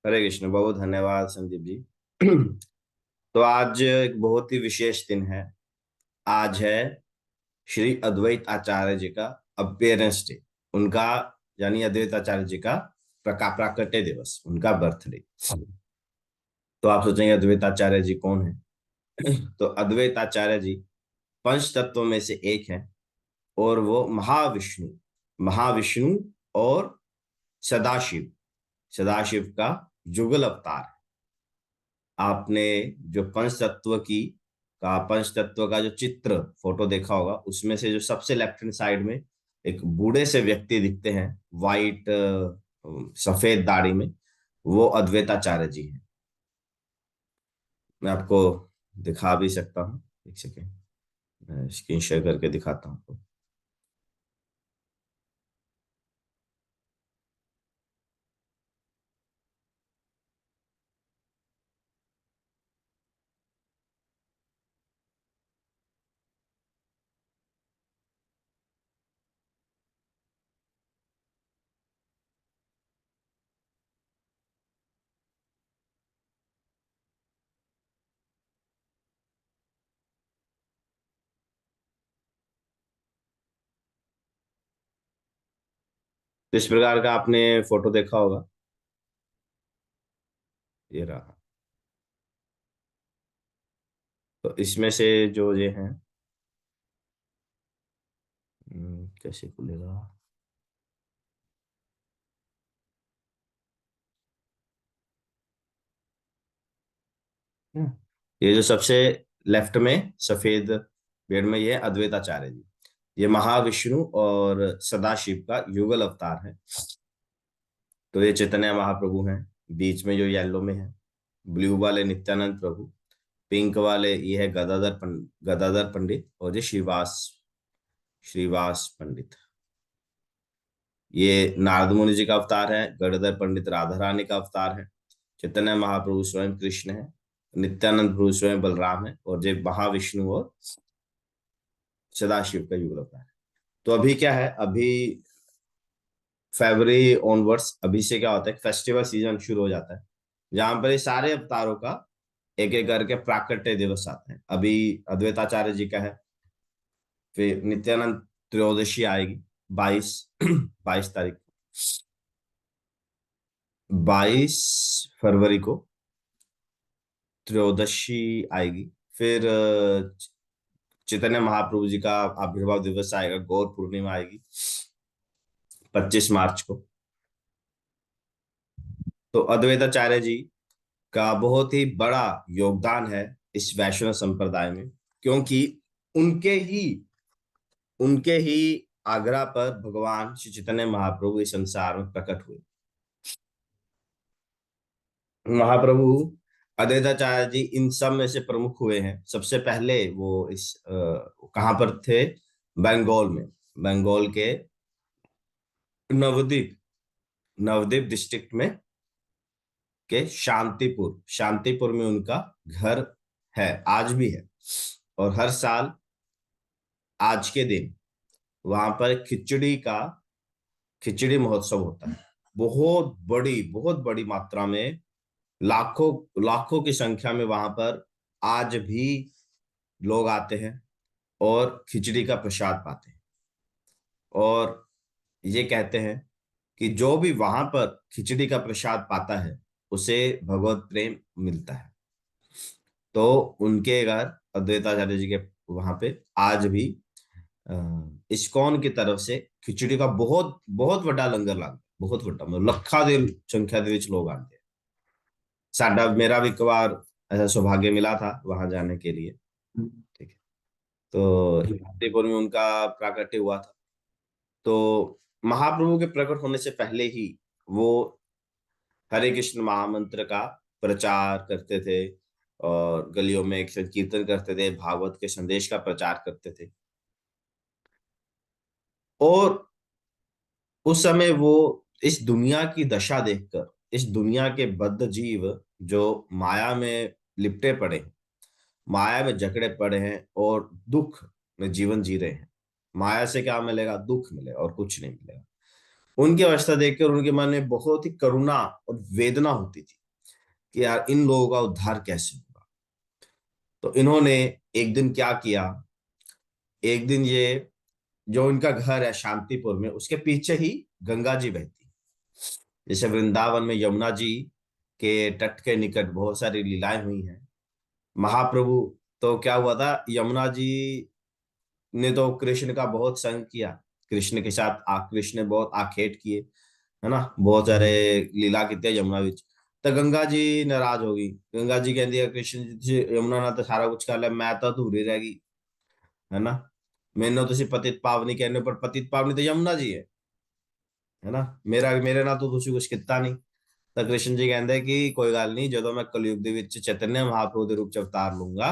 हरे कृष्ण। बहुत धन्यवाद संदीप जी। तो आज एक बहुत ही विशेष दिन है। आज है श्री अद्वैत आचार्य जी का अपियरेंस डे। उनका यानी अद्वैत आचार्य जी का प्राकट्य दिवस, उनका बर्थडे। तो आप सोचेंगे अद्वैत आचार्य जी कौन है? तो अद्वैत आचार्य जी पंच तत्वों में से एक है, और वो महाविष्णु महाविष्णु और सदाशिव सदाशिव का जुगल अवतार है। आपने जो पंच तत्व का जो चित्र फोटो देखा होगा, उसमें से जो सबसे लेफ्ट हैंड साइड में एक बूढ़े से व्यक्ति दिखते हैं, वाइट सफेद दाढ़ी में, वो अद्वैताचार्य जी हैं। मैं आपको दिखा भी सकता हूँ, एक सेकेंड, मैं स्क्रीन शेयर करके दिखाता हूँ आपको। तो इस प्रकार का आपने फोटो देखा होगा, ये रहा। तो इसमें से जो ये हैं, कैसे खुलेगा? ये जो सबसे लेफ्ट में सफेद बेड में, ये अद्वैताचार्य जी। ये महाविष्णु और सदाशिव का युगल अवतार है। तो ये चैतन्य महाप्रभु हैं। बीच में जो येलो में है, ब्लू वाले नित्यानंद प्रभु, पिंक वाले ये है गदाधर पंडित, और ये श्रीवास पंडित। ये नारद मुनि जी का अवतार है। गदाधर पंडित राधा रानी का अवतार है। चैतन्य महाप्रभु स्वयं कृष्ण है। नित्यानंद प्रभु स्वयं बलराम है, और ये महाविष्णु और सदाशिव का युगल अवतार है। तो अभी क्या है, अभी फरवरी ऑनवर्ड्स, अभी से क्या होता है, फेस्टिवल सीजन शुरू हो जाता है, जहां पर ये सारे अवतारों का एक एक करके प्राकट्य दिवस आते हैं। अभी अद्वैताचार्य जी का है, फिर नित्यानंद त्रयोदशी आएगी 22 22 तारीख, 22 फरवरी को त्रयोदशी आएगी। फिर चैतन्य महाप्रभु जी का आविर्भाव दिवस आएगा, गौर पूर्णिमा आएगी 25 मार्च को। तो अद्वैताचार्य जी का बहुत ही बड़ा योगदान है इस वैष्णव संप्रदाय में, क्योंकि उनके ही उनके ही आग्रह पर भगवान श्री चैतन्य महाप्रभु इस संसार में प्रकट हुए। महाप्रभु अद्वैताचार्य जी इन सब में से प्रमुख हुए हैं। सबसे पहले वो कहाँ पर थे? बंगाल में, बंगाल के नवद्वीप नवद्वीप डिस्ट्रिक्ट में के शांतिपुर में उनका घर है, आज भी है। और हर साल आज के दिन वहां पर खिचड़ी महोत्सव होता है। बहुत बड़ी मात्रा में, लाखों लाखों की संख्या में वहां पर आज भी लोग आते हैं और खिचड़ी का प्रसाद पाते हैं। और ये कहते हैं कि जो भी वहां पर खिचड़ी का प्रसाद पाता है, उसे भगवत प्रेम मिलता है। तो उनके घर अद्वैताचार्य जी के वहां पे आज भी इस्कॉन की तरफ से खिचड़ी का बहुत बहुत बड़ा लंगर लगता है। बहुत बड़ा, मतलब ਲੱਖਾਂ ਦੀ संख्या ਦੇ ਵਿੱਚ लोग आते हैं। साडा मेरा भी एक बार ऐसा सौभाग्य मिला था वहां जाने के लिए। ठीक है। तो शांतिपुर में उनका प्राकट्य हुआ था। तो महाप्रभु के प्रकट होने से पहले ही वो हरे कृष्ण महामंत्र का प्रचार करते थे, और गलियों में एक कीर्तन करते थे, भागवत के संदेश का प्रचार करते थे। और उस समय वो इस दुनिया की दशा देखकर, इस दुनिया के बद्ध जीव जो माया में लिपटे पड़े हैं, माया में जकड़े पड़े हैं और दुख में जीवन जी रहे हैं, माया से क्या मिलेगा? दुख मिलेगा और कुछ नहीं मिलेगा। उनकी अवस्था देखकर उनके मन में बहुत ही करुणा और वेदना होती थी। कि यार इन लोगों का उद्धार कैसे होगा। तो इन्होंने एक दिन क्या किया, एक दिन ये जो इनका घर है शांतिपुर में, उसके पीछे ही गंगा जी बहती है। जैसे वृंदावन में यमुना जी के तट के निकट बहुत सारी लीलाएं हुई हैं, महाप्रभु, तो क्या हुआ था, यमुना जी ने तो कृष्ण का बहुत संग किया, कृष्ण के साथ कृष्ण ने बहुत आखेट किए, है ना, बहुत सारे लीला किते यमुना विच। तो गंगा जी नाराज हो गई, गंगा जी कहती है कृष्ण जी यमुना ने तो सारा कुछ कर लिया, मैं तो अधूरी रह गई, है ना, मैंने तो सिर्फ पतित पावनी कहने पर पतित पावनी तो यमुना जी है ना, मेरा मेरे ना तो तुझे कुछ किता नहीं। तो कृष्ण जी कहते कि कोई गल नहीं, ਜਦੋਂ मैं कलयुग ਦੇ ਵਿੱਚ ਚੈਤन्य महाप्रभु ਦੇ ਰੂਪ ਚ ਅਵਤਾਰ ਲੂੰਗਾ,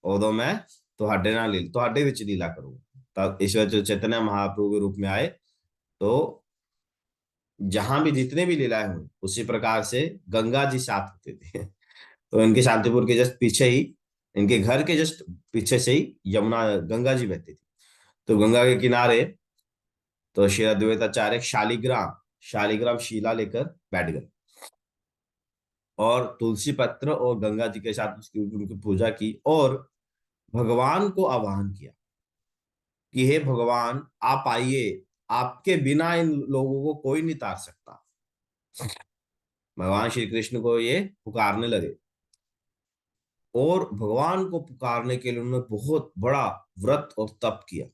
ਉਦੋਂ मैं ਤੁਹਾਡੇ ਵਿੱਚ लीला करूंगा। तब ईश्वर जो चैतन्य महाप्रभु के रूप में आए, तो जहां भी जितने भी लीलाएं हुई उसी प्रकार से गंगा जी साथ होते थे। तो इनके शांतिपुर के जस्ट पीछे ही, इनके घर के जस्ट पीछे से ही यमुना गंगा जी बहती थी। तो गंगा के किनारे तो श्री अद्वैताचार्य शालिग्राम शालिग्राम शिला लेकर बैठ गए, और तुलसी पत्र और गंगा जी के साथ उसकी उनकी पूजा की, और भगवान को आह्वान किया कि हे भगवान आप आइए, आपके बिना इन लोगों को कोई नहीं तार सकता। भगवान श्री कृष्ण को ये पुकारने लगे, और भगवान को पुकारने के लिए उन्होंने बहुत बड़ा व्रत और तप किया।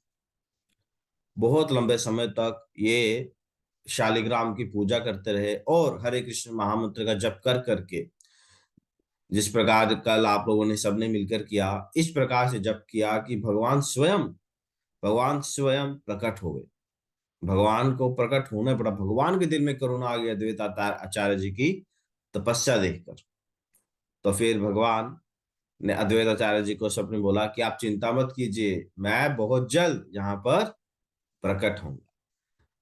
बहुत लंबे समय तक ये शालिग्राम की पूजा करते रहे, और हरे कृष्ण महामंत्र का जप कर करके, जिस प्रकार कल आप लोगों ने सबने मिलकर किया, इस प्रकार से जप किया कि भगवान स्वयं प्रकट हो गए। भगवान को प्रकट होना पड़ा, भगवान के दिल में करुणा आ गया अद्वैत आचार्य जी की तपस्या देखकर। तो फिर भगवान ने अद्वैत आचार्य जी को स्वप्न में बोला कि आप चिंता मत कीजिए, मैं बहुत जल्द यहाँ पर प्रकट होऊंगा।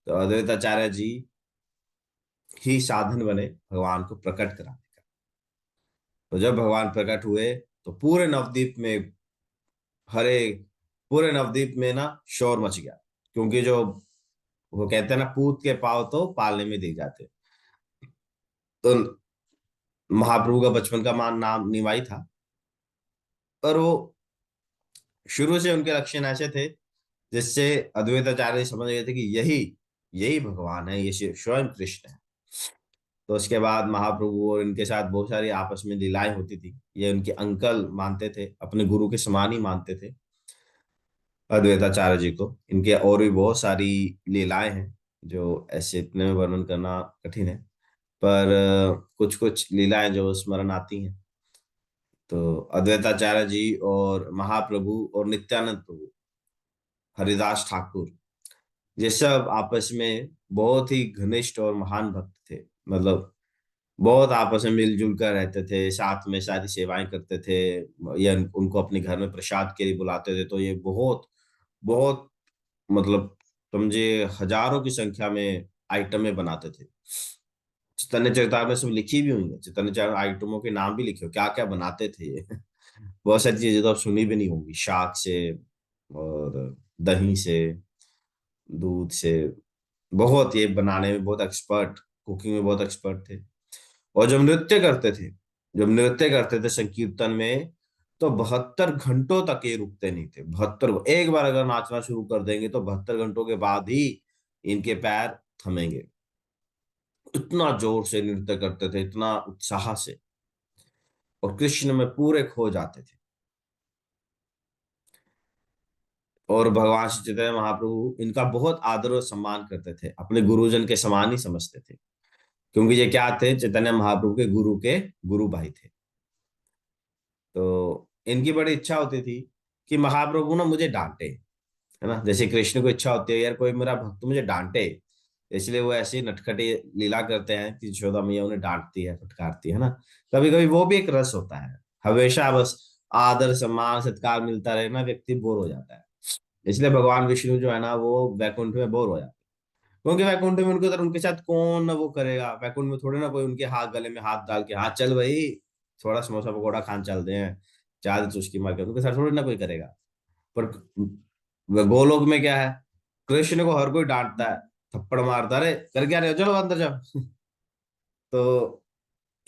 तो अद्वैत आचार्य जी ही साधन बने भगवान को प्रकट कराने का। तो जब भगवान प्रकट हुए, तो हरे पूरे नवद्वीप में ना शोर मच गया, क्योंकि जो वो कहते हैं ना, पूत के पाँव तो पालने में दिख जाते। तो महाप्रभु का बचपन का मान नाम निमाई था, पर वो शुरू से उनके लक्षण ऐसे थे जिससे अद्वैताचार्य समझ गए थे कि यही यही भगवान है, ये स्वयं कृष्ण है। तो उसके बाद महाप्रभु और इनके साथ बहुत सारी आपस में लीलाएं होती थी, ये उनके अंकल मानते थे, अपने गुरु के समान ही मानते थे अद्वैताचार्य जी को। इनके और भी बहुत सारी लीलाएं हैं जो ऐसे इतने में वर्णन करना कठिन है, पर कुछ कुछ लीलाएं जो स्मरण आती हैं। तो अद्वैताचार्य जी और महाप्रभु और नित्यानंद प्रभु, हरिदास ठाकुर, ये सब आपस में बहुत ही घनिष्ठ और महान भक्त थे। मतलब बहुत आपस में मिलजुल कर रहते थे, साथ में सारी सेवाएं करते थे, या उनको अपने घर में प्रसाद के लिए बुलाते थे। तो ये बहुत बहुत, मतलब समझे, हजारों की संख्या में आइटमें बनाते थे। चैतन्य चरितामृत में सब लिखी भी हुई है, चैतन्य चरित आइटमों के नाम भी लिखे हो, क्या क्या बनाते थे ये। बहुत सारी चीजें तो आप सुनी भी नहीं होंगी, शाक से और दही से, दूध से, बहुत ये बनाने में बहुत एक्सपर्ट, कुकिंग में बहुत एक्सपर्ट थे। और जब नृत्य करते थे संकीर्तन में, तो 72 घंटों तक ये रुकते नहीं थे। 72, एक बार अगर नाचना शुरू कर देंगे तो 72 घंटों के बाद ही इनके पैर थमेंगे। इतना जोर से नृत्य करते थे, इतना उत्साह से, और कृष्ण में पूरे खो जाते थे। और भगवान श्री चैतन्य महाप्रभु इनका बहुत आदर और सम्मान करते थे, अपने गुरुजन के समान ही समझते थे, क्योंकि ये क्या थे, चैतन्य महाप्रभु के गुरु भाई थे। तो इनकी बड़ी इच्छा होती थी कि महाप्रभु ना मुझे डांटे, है ना, जैसे कृष्ण को इच्छा होती है यार कोई मेरा भक्त मुझे डांटे, इसलिए वो ऐसी नटखटी लीला करते हैं कि यशोदा मैया उन्हें डांटती है, फटकारती है ना। कभी कभी वो भी एक रस होता है, हमेशा बस आदर सम्मान सत्कार मिलता रहे ना, व्यक्ति बोर हो जाता है। इसलिए भगवान विष्णु जो है ना, वो वैकुंठ में बोर हो जाते हैं, क्योंकि वैकुंठ में उनके उनके साथ कौन ना वो करेगा, वैकुंठ में थोड़े ना कोई उनके हाथ गले में हाथ डाल के, हाँ चल भाई थोड़ा समोसा पकौड़ा खान चलते हैं, चार चुस्की मार के, उनके साथ थोड़ी ना कोई करेगा। पर गोलोक में क्या है, कृष्ण को हर कोई डांटता है, थप्पड़ मारता, अरे कर क्या रहे हो, चलो अंदर जाओ। तो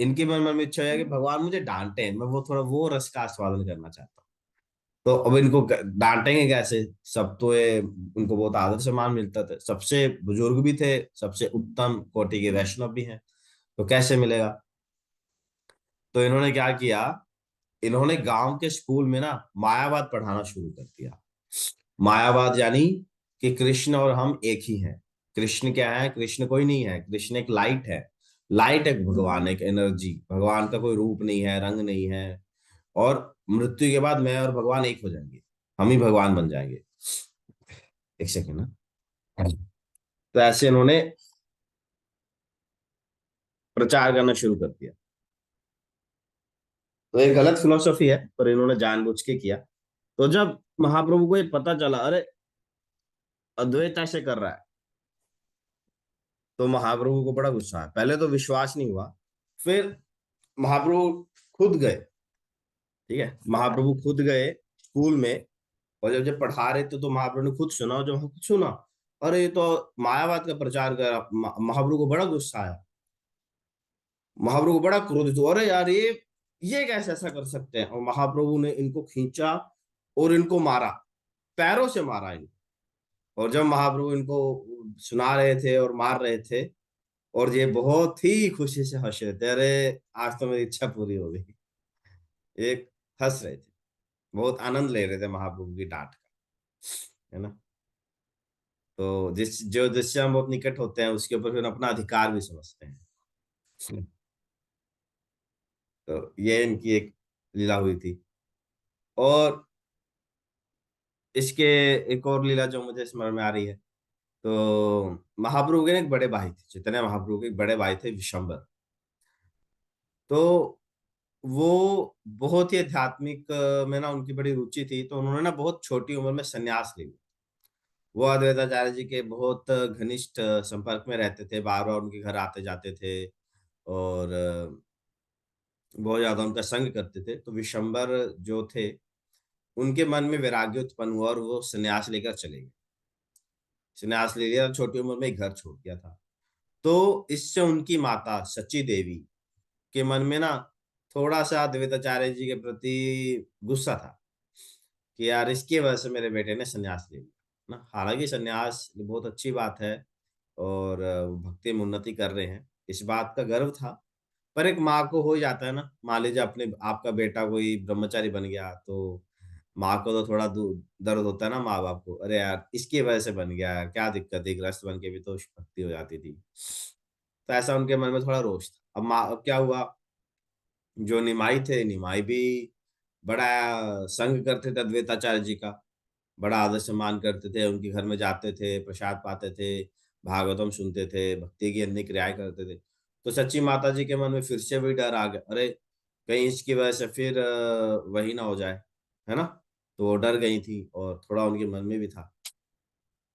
इनकी मन में इच्छा है कि भगवान मुझे डांटे, मैं वो थोड़ा वो रस का आस्वादन करना चाहता हूँ। तो अब इनको डांटेंगे कैसे? सब तो ये उनको बहुत आदर सम्मान मिलता था, सबसे बुजुर्ग भी थे, सबसे उत्तम कोटि के वैष्णव भी हैं, तो कैसे मिलेगा? तो इन्होंने क्या किया, इन्होंने गांव के स्कूल में ना मायावाद पढ़ाना शुरू कर दिया। मायावाद यानी कि कृष्ण और हम एक ही हैं। कृष्ण क्या है? कृष्ण कोई नहीं है, कृष्ण एक लाइट है। लाइट एक भगवान, एक एनर्जी, भगवान का कोई रूप नहीं है, रंग नहीं है। और मृत्यु के बाद मैं और भगवान एक हो जाएंगे, हम ही भगवान बन जाएंगे। एक सेकेंड ना। तो ऐसे इन्होंने प्रचार करना शुरू कर दिया। तो ये गलत फिलोसफी है, पर इन्होंने जानबूझ के किया। तो जब महाप्रभु को ये पता चला, अरे अद्वैत ऐसे कर रहा है, तो महाप्रभु को बड़ा गुस्सा है। पहले तो विश्वास नहीं हुआ, फिर महाप्रभु खुद गए। ठीक है, महाप्रभु खुद गए स्कूल में, और जब जब पढ़ा रहे थे तो महाप्रभु ने खुद सुना, और जब खुद सुना, अरे ये तो मायावाद का प्रचार कर रहा। महाप्रभु को बड़ा गुस्सा आया, महाप्रभु को बड़ा क्रोधित हुआ, अरे यार ये कैसे ऐसा कर सकते हैं? और महाप्रभु ने इनको खींचा और इनको मारा, पैरों से मारा इनको। और जब महाप्रभु इनको सुना रहे थे और मार रहे थे, और ये बहुत ही खुशी से हंस रहे थे, अरे आज तो मेरी इच्छा पूरी हो गई, एक हंस रहे थे, बहुत आनंद ले रहे थे महाप्रभु की डांट का, है ना। तो जिससे हम बहुत निकट होते हैं उसके ऊपर फिर अपना अधिकार भी समझते हैं। तो ये इनकी एक लीला हुई थी। और इसके एक और लीला जो मुझे स्मरण में आ रही है, तो महाप्रभु के ना एक बड़े भाई थे, चैतन्य महाप्रभु के एक बड़े भाई थे विशंबर। तो वो बहुत ही आध्यात्मिक में ना उनकी बड़ी रुचि थी, तो उन्होंने ना बहुत छोटी उम्र में संन्यास ले लिया। वो अद्वैताचार्य जी के बहुत घनिष्ठ संपर्क में रहते थे, बार बार उनके घर आते जाते थे, और बहुत ज्यादा उनका संग करते थे। तो विशंबर जो थे, उनके मन में वैराग्य उत्पन्न हुआ और वो संन्यास लेकर चले गए। संन्यास ले लिया, छोटी उम्र में ही घर छोड़ दिया था। तो इससे उनकी माता सची देवी के मन में ना थोड़ा सा अद्वैताचार्य जी के प्रति गुस्सा था, कि यार इसकी वजह से मेरे बेटे ने संन्यास ले लिया ना। हालांकि संन्यास बहुत अच्छी बात है, और भक्ति में उन्नति कर रहे हैं, इस बात का गर्व था। पर एक माँ को हो जाता है ना, मान लीजिए अपने आपका बेटा कोई ब्रह्मचारी बन गया, तो माँ को तो थोड़ा दर्द होता है ना, माँ बाप को, अरे यार इसकी वजह से बन गया, क्या दिक्कत है, ग्रस्त बन के भी तो भक्ति हो जाती थी। तो ऐसा उनके मन में थोड़ा रोष था। अब क्या हुआ, जो निमाई थे, निमाई भी बड़ा संग करते थे अद्वैताचार्य जी का, बड़ा आदर सम्मान करते थे, उनके घर में जाते थे, प्रसाद पाते थे, भागवतम सुनते थे, भक्ति की अन्य क्रियाएं करते थे। तो सच्ची माता जी के मन में फिर से वही डर आ गया, अरे कहीं इसकी वजह से फिर वही ना हो जाए, है ना। तो वो डर गई थी, और थोड़ा उनके मन में भी था।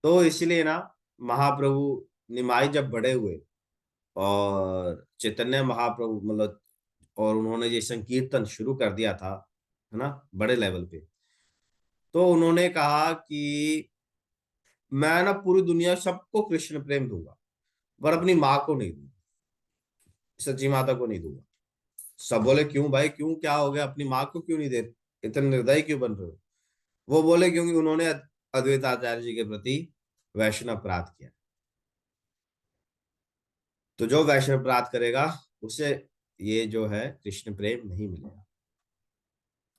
तो इसलिए ना महाप्रभु, निमाई जब बड़े हुए और चैतन्य महाप्रभु मतलब, और उन्होंने ये संकीर्तन शुरू कर दिया था, है ना, बड़े लेवल पे, तो उन्होंने कहा कि मैं ना पूरी दुनिया सबको कृष्ण प्रेम दूंगा, पर अपनी माँ को नहीं दूंगा, सच्ची माता को नहीं दूंगा। सब बोले क्यों भाई, क्यों, क्या हो गया, अपनी माँ को क्यों नहीं दे, इतने निर्दयी क्यों बन रहे हो? वो बोले क्योंकि उन्होंने अद्वैताचार्य जी के प्रति वैष्णव अपराध किया। तो जो वैष्णव अपराध करेगा उसे ये जो है कृष्ण प्रेम नहीं मिलेगा,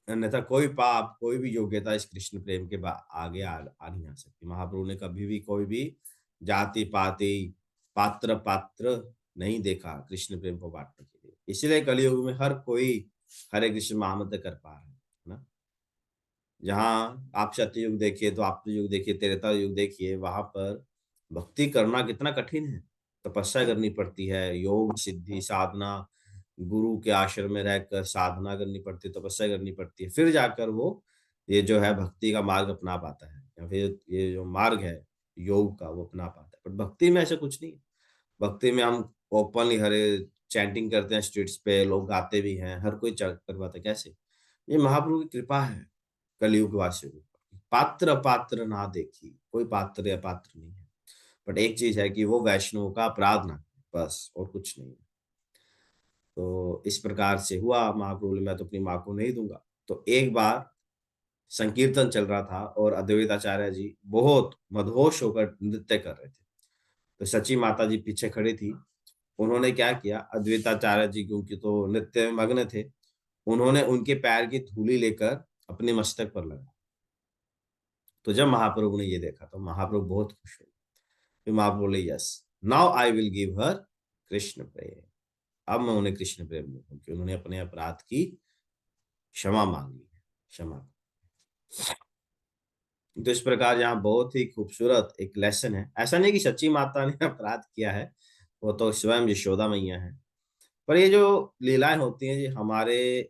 अन्यथा कोई पाप, कोई भी योग्यता इस कृष्ण प्रेम के आगे आ नहीं आ सकती। महाप्रभु ने कभी भी कोई भी जाति पाति, पात्र पात्र नहीं देखा कृष्ण प्रेम को बांटने के लिए। इसलिए कलयुग में हर कोई हरे कृष्ण महामंत्र कर पा रहे हैं, है ना। जहाँ आप सत्य युग देखिए, तो आप युग देखिए, त्रेता युग देखिए, वहां पर भक्ति करना कितना कठिन है। तपस्या करनी पड़ती है, योग सिद्धि साधना, गुरु के आश्रम में रहकर साधना करनी पड़ती है, तपस्या करनी पड़ती है, फिर जाकर वो ये जो है भक्ति का मार्ग अपना पाता है, या फिर ये जो मार्ग है योग का वो अपना पाता है। पर भक्ति में ऐसा कुछ नहीं है। भक्ति में हम ओपनली हरे चैंटिंग करते हैं, स्ट्रीट्स पे लोग गाते भी हैं, हर कोई कर पाता है। कैसे? ये महाप्रभु की कृपा है कलयुग वासियों के ऊपर। पात्र पात्र ना देखी, कोई पात्र या पात्र नहीं है, बट एक चीज है कि वो वैष्णव का अपराध ना करे, बस और कुछ नहीं है। तो इस प्रकार से हुआ। महाप्रभु बोले मैं तो अपनी माँ को नहीं दूंगा। तो एक बार संकीर्तन चल रहा था और अद्वैताचार्य जी बहुत मदहोश होकर नृत्य कर रहे थे। तो सची माता जी पीछे खड़ी थी। उन्होंने क्या किया, अद्वैताचार्य जी क्योंकि तो नृत्य में मग्न थे, उन्होंने उनके पैर की धूली लेकर अपने मस्तक पर लगा। तो जब महाप्रभु ने ये देखा तो महाप्रभु बहुत खुश हुए। फिर महाप्रभु बोले yes, now I will give her Krishna प्रेम। अब मैं उन्हें कृष्ण प्रेम दूंगा, क्योंकि उन्होंने अपने अपराध की क्षमा मांग ली है, क्षमा। तो इस प्रकार यहाँ बहुत ही खूबसूरत एक लेसन है। ऐसा नहीं कि सच्ची माता ने अपराध किया है, वो तो स्वयं यशोदा मैया है। पर ये जो लीलाएं होती हैं, ये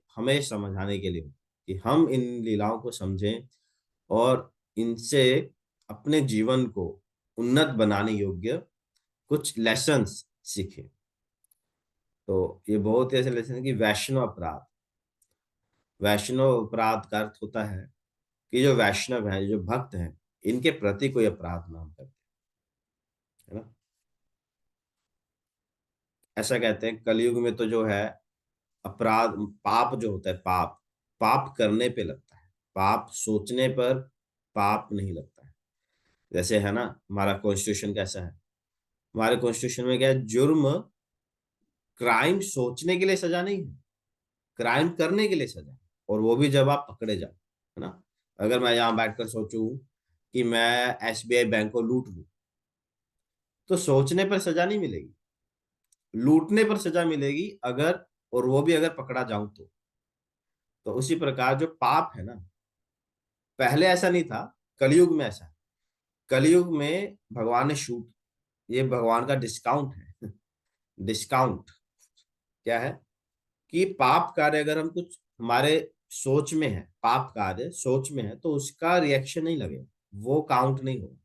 हमें समझाने के लिए कि हम इन लीलाओं को समझें और इनसे अपने जीवन को उन्नत बनाने योग्य कुछ लेसन्स सीखें। तो ये बहुत ऐसे लेसन है कि वैष्णव अपराध, वैष्णव अपराध का अर्थ होता है कि जो वैष्णव है, जो भक्त हैं, इनके प्रति कोई अपराध ना हम करते, है ना। ऐसा कहते हैं कलयुग में तो जो है अपराध, पाप जो होता है, पाप पाप करने पे लगता है, पाप सोचने पर पाप नहीं लगता है। जैसे है ना, हमारा कॉन्स्टिट्यूशन कैसा है, हमारे कॉन्स्टिट्यूशन में क्या है, जुर्म, क्राइम सोचने के लिए सजा नहीं है, क्राइम करने के लिए सजा है। और वो भी जब आप पकड़े जाओ, है ना। अगर मैं यहाँ बैठकर सोचूं कि मैं एसबीआई बैंक को लूट लूं, तो सोचने पर सजा नहीं मिलेगी, लूटने पर सजा मिलेगी, अगर, और वो भी अगर पकड़ा जाऊं तो उसी प्रकार जो पाप है ना, पहले ऐसा नहीं था, कलयुग में ऐसा है। कलयुग में भगवान ने शूट, ये भगवान का डिस्काउंट है डिस्काउंट क्या है कि पाप कार्य अगर हम कुछ हमारे सोच में है, पाप कार्य सोच में है, तो उसका रिएक्शन नहीं लगेगा, वो काउंट नहीं होगा।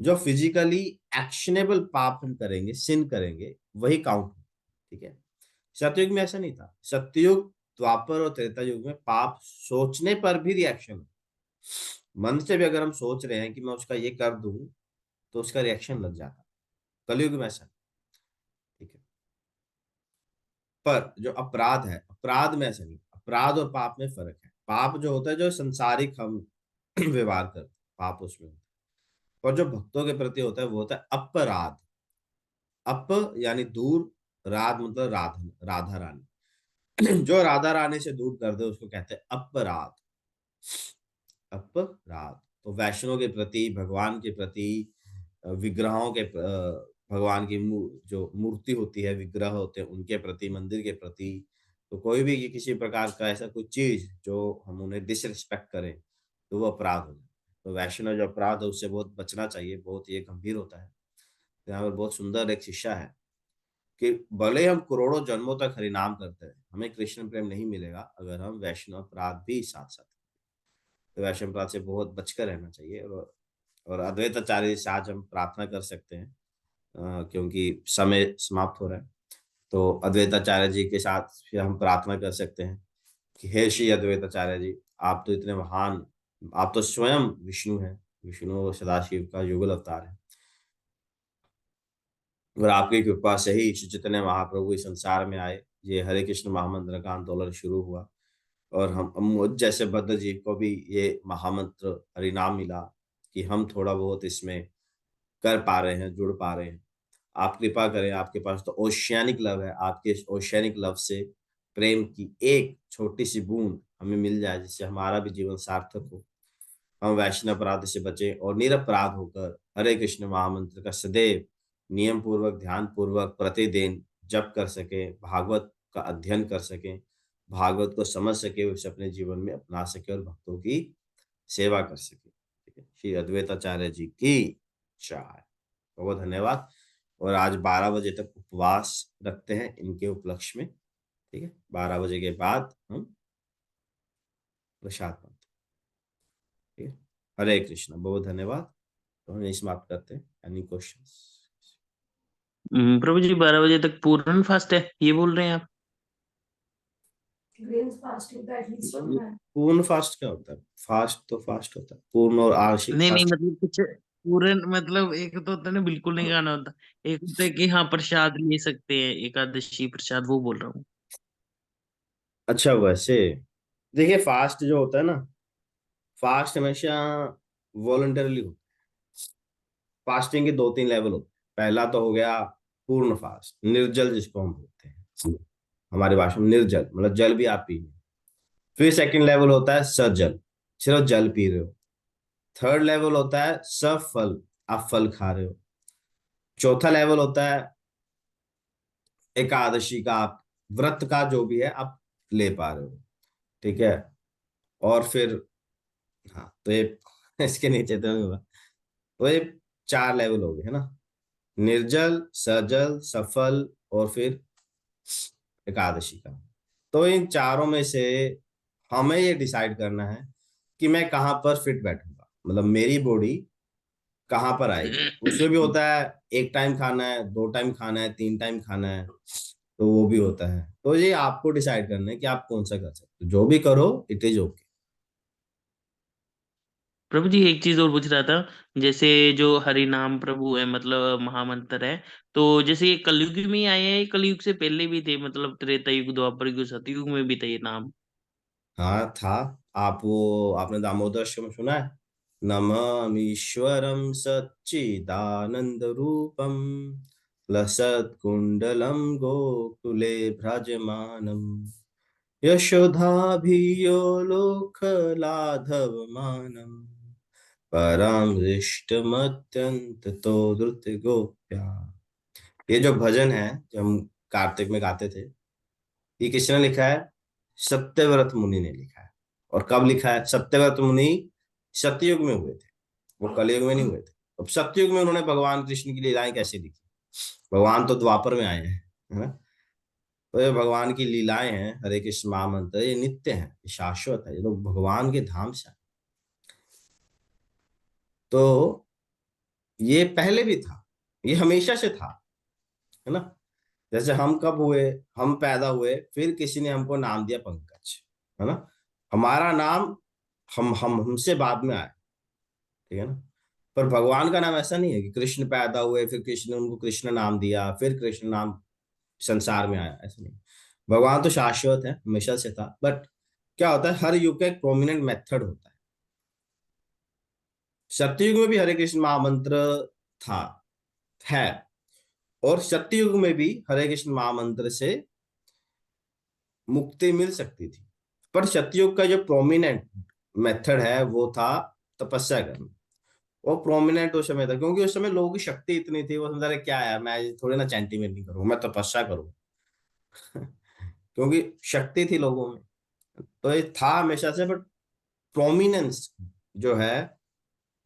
जो फिजिकली एक्शनेबल पाप हम करेंगे, सिन करेंगे, वही काउंट होगा। ठीक है। सतयुग में ऐसा नहीं था। सतयुग, द्वापर और त्रेता युग में पाप सोचने पर भी रिएक्शन, मन से भी अगर हम सोच रहे हैं कि मैं उसका ये कर दूं, तो उसका रिएक्शन लग जाता। कलयुग में ऐसा, ठीक है। पर जो अपराध है, अपराध में ऐसा नहीं, अपराध और पाप में फर्क है। पाप जो होता है, जो संसारिक हम व्यवहार करते, पाप उसमें होता है। और जो भक्तों के प्रति होता है, वो होता है अपराध। अप यानी दूर, राध मतलब राधा, राधा रानी जो राधा रानी से दूर कर दे उसको कहते हैं अपराध, अपराध। तो वैष्णव के प्रति, भगवान के प्रति, विग्रहों के भगवान की जो मूर्ति होती है, विग्रह होते हैं, उनके प्रति, मंदिर के प्रति, तो कोई भी किसी प्रकार का ऐसा कोई चीज जो हम उन्हें डिसरिस्पेक्ट करें, तो वो अपराध हो जाए। तो वैष्णव जो अपराध है उससे बहुत बचना चाहिए, बहुत ये गंभीर होता है। यहाँ पर बहुत सुंदर एक शिक्षा है कि भले हम करोड़ों जन्मों तक हरिनाम करते हैं, हमें कृष्ण प्रेम नहीं मिलेगा अगर हम वैष्णव अपराध भी साथ साथ। तो वैष्णव अपराध से बहुत बचकर रहना चाहिए। और अद्वैताचार्य से आज हम प्रार्थना कर सकते हैं, क्योंकि समय समाप्त हो रहा है। तो अद्वैताचार्य जी के साथ फिर हम प्रार्थना कर सकते हैं कि हे श्री अद्वैताचार्य जी, आप तो इतने महान, आप तो स्वयं विष्णु हैं, विष्णु सदाशिव का युगल अवतार है। और आपकी कृपा से ही श्री चैतन्य महाप्रभु इस संसार में आए, ये हरे कृष्ण महामंत्र का आंदोलन शुरू हुआ, और हम मुझ जैसे बद्ध जीव को भी ये महामंत्र हरिनाम मिला कि हम थोड़ा बहुत इसमें कर पा रहे हैं, जुड़ पा रहे हैं। आप कृपा करें, आपके पास तो ओशियानिक लव है, आपके इस ओशियानिक लव से प्रेम की एक छोटी सी बूंद हमें मिल जाए, जिससे हमारा भी जीवन सार्थक हो, हम वैष्णव अपराध से बचें और निरपराध होकर हरे कृष्ण महामंत्र का सदैव नियम पूर्वक, ध्यान पूर्वक प्रतिदिन जप कर सके, भागवत का अध्ययन कर सकें, भागवत को समझ सके, उसे अपने जीवन में अपना सके और भक्तों की सेवा कर सके। ठीक है। श्री अद्वैताचार्य जी की जय। बहुत धन्यवाद। और आज 12 बजे तक उपवास रखते हैं इनके उपलक्ष्य में। ठीक है, 12 बजे के बाद हम प्रसाद पाते हैं। ठीक है। हरे कृष्ण, बहुत धन्यवाद। तो हम यही समाप्त करते हैं। Any questions? प्रभु जी 12 बजे तक पूर्ण फास्ट है ये बोल रहे हैं आप? पूर्ण फास्ट क्या होता है? फास्ट तो फास्ट होता है, पूर्ण और आंशिक नहीं नहीं, फास्ट। मतलब कुछ पूर्ण, मतलब एक तो होता है ना बिल्कुल नहीं खाना होता, एक होता है कि हाँ प्रसाद ले सकते हैं, एकादशी प्रसाद, वो बोल रहा हूँ। अच्छा वैसे देखिए, फास्ट जो होता है ना, फास्ट हमेशा वॉलंटरली होता है। फास्टिंग के दो तीन लेवल होते हैं। पहला तो हो गया पूर्ण फास्ट, निर्जल जिसको हम बोलते हैं, हमारी भाषा में निर्जल, मतलब जल भी आप पी रहे हो। फिर सेकंड लेवल होता है सजल, सिर्फ जल पी रहे हो। थर्ड लेवल होता है सफल, आप फल खा रहे हो। चौथा लेवल होता है एकादशी का, आप व्रत का जो भी है आप ले पा रहे हो। ठीक है। और फिर हाँ तो ये इसके नीचे तो नहीं होगा। तो ये चार लेवल हो गए है ना, निर्जल, सजल, सफल और फिर एकादशी का। तो इन चारों में से हमें ये डिसाइड करना है कि मैं कहाँ पर फिट बैठूंगा, मतलब मेरी बॉडी कहाँ पर आएगी। उसमें भी होता है एक टाइम खाना है, दो टाइम खाना है, तीन टाइम खाना है, तो वो भी होता है। तो ये आपको डिसाइड करना है कि आप कौन सा कर सकते हो। जो भी करो इट इज ओके। प्रभु जी एक चीज और पूछ रहा था, जैसे जो हरि नाम प्रभु है, मतलब महामंत्र है, तो जैसे ये कलयुग में ही आए हैं, ये कलयुग से पहले भी थे, मतलब त्रेता युग, द्वापर युग, सतयुग में भी थे ये नाम? हाँ था। आप वो आपने दामोदर में सुना है, नमामीश्वरम सच्चिदानंद रूपम लसत्कुंडलम गोकुले भ्राजमानम यशोधाभियो लोकलाघवमानम परम तो द्रुत गोप्या। ये जो भजन है जो हम कार्तिक में गाते थे, ये किसने लिखा है? सत्यव्रत मुनि ने लिखा है। और कब लिखा है? सत्यव्रत मुनि सतयुग में हुए थे, वो कलयुग में नहीं हुए थे। अब सतयुग में उन्होंने भगवान कृष्ण की लीलाएं कैसे लिखी? भगवान तो द्वापर में आए हैं, है ना। तो ये भगवान की लीलाएं हैं, हरे कृष्ण महामंत्र, ये नित्य है, ये शाश्वत है, ये लोग भगवान के धाम से आए। तो ये पहले भी था, ये हमेशा से था, है ना। जैसे हम कब हुए, हम पैदा हुए, फिर किसी ने हमको नाम दिया पंकज, है ना। हमारा नाम हम हमसे बाद में आए, ठीक है ना। पर भगवान का नाम ऐसा नहीं है कि कृष्ण पैदा हुए फिर कृष्ण ने उनको कृष्ण नाम दिया फिर कृष्ण नाम संसार में आया, ऐसा नहीं। भगवान तो शाश्वत है, हमेशा से था। बट क्या होता है, हर युग का एक प्रोमिनेंट मेथड होता है। सत्ययुग में भी हरे कृष्ण महामंत्र था, है। और सत्ययुग में भी हरे कृष्ण महामंत्र से मुक्ति मिल सकती थी। पर सतयुग का जो प्रोमिनेंट मेथड है वो था तपस्या करना। वो प्रोमिनेंट उस समय था क्योंकि उस समय लोगों की शक्ति इतनी थी, वो समझा रहे क्या है, मैं थोड़ी ना चैंटिंग करूँ, मैं तपस्या करूँ। क्योंकि शक्ति थी लोगों में। तो ये था हमेशा से, बट प्रोमिनेंस जो है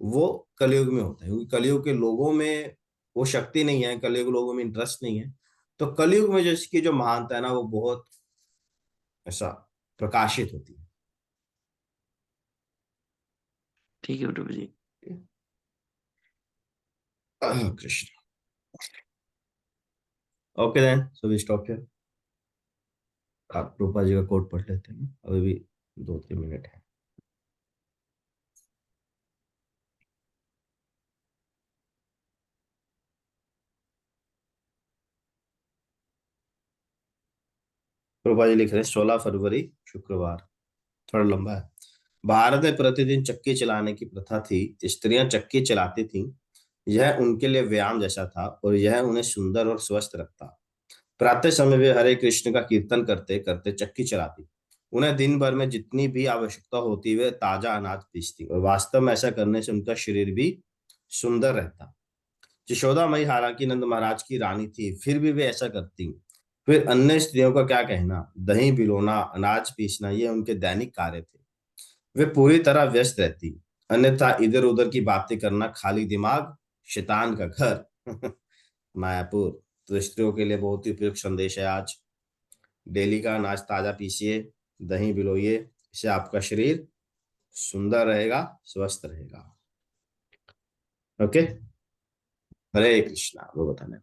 वो कलयुग में होता है, क्योंकि कलयुग के लोगों में वो शक्ति नहीं है, कलयुग लोगों में इंटरेस्ट नहीं है। तो कलयुग में जो इसकी जो महानता है ना, वो बहुत ऐसा प्रकाशित होती ठीक है प्रभु जी। है। Krishna. Okay then, so we stop here. आप रूपा जी का कोड पढ़ लेते हैं, अभी भी 2-3 मिनट है। रूपा जी लिख रहे हैं 16 फरवरी, शुक्रवार। थोड़ा लंबा है। भारत में प्रतिदिन चक्की चलाने की प्रथा थी। स्त्रियां चक्की चलाती थीं। यह उनके लिए व्यायाम जैसा था और यह उन्हें सुंदर और स्वस्थ रखता। प्रातः समय वे हरे कृष्ण का कीर्तन करते करते चक्की चलाती। उन्हें दिन भर में जितनी भी आवश्यकता होती वे ताजा अनाज पीसती, और वास्तव में ऐसा करने से उनका शरीर भी सुंदर रहता। यशोदा मई हालांकि नंद महाराज की रानी थी, फिर भी वे ऐसा करती। फिर अन्य स्त्रियों का क्या कहना, दही पिलोना, अनाज पीसना, ये उनके दैनिक कार्य थे। वे पूरी तरह व्यस्त रहती। अन्यथा इधर उधर की बातें करना खाली दिमाग, शैतान का घर। मायापुर। तो स्त्रियों के लिए बहुत ही उपयुक्त संदेश है आज। डेली का अनाज ताजा पीसिए, दही भिगोइए, इससे आपका शरीर सुंदर रहेगा, स्वस्थ रहेगा। ओके। हरे कृष्णा, वो बताने